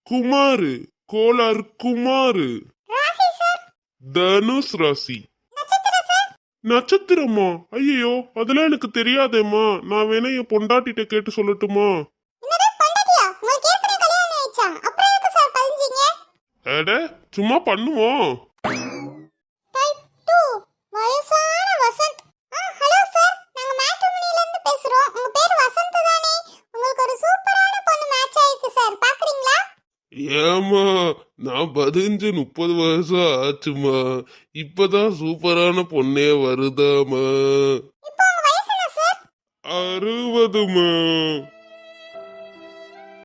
குமாரு, கோலார் குமாரு. ராசி சார். தனுஷ் ராசி. நட்சத்திரம் சார். நட்சத்திரமா? ஐயோ, அதெல்லாம் எனக்கு தெரியாதேம்மா. நான் வேணா என் பொண்டாட்டிட்ட கேட்டு சொல்லட்டுமா? என்னது பொண்டாட்டியா? உங்களுக்கு ஏற்கனவே கல்யாணம் ஆயிடுச்சா? அப்புறம் எதுக்கு சார் பதிஞ்சீங்க? அட, சும்மா பண்ணுவோம். டைப் 2 வயசான வசந்த். ஹலோ சார், நாங்க மேட்ரிமோனில இருந்து பேசுறோம். உங்க பேர் வசந்த் தானே? உங்களுக்கு ஒரு சூப்பரான பொண்ணு மேட்ச் ஆயிருக்கு சார். பாக்குறீங்களா? ஏமா, நான் 30 வருஷம் ஆச்சுமா. இப்பதான் சூப்பரான பொண்ணே வருதாமா. இப்போ உங்க வயசு என்ன சார்? 60மா.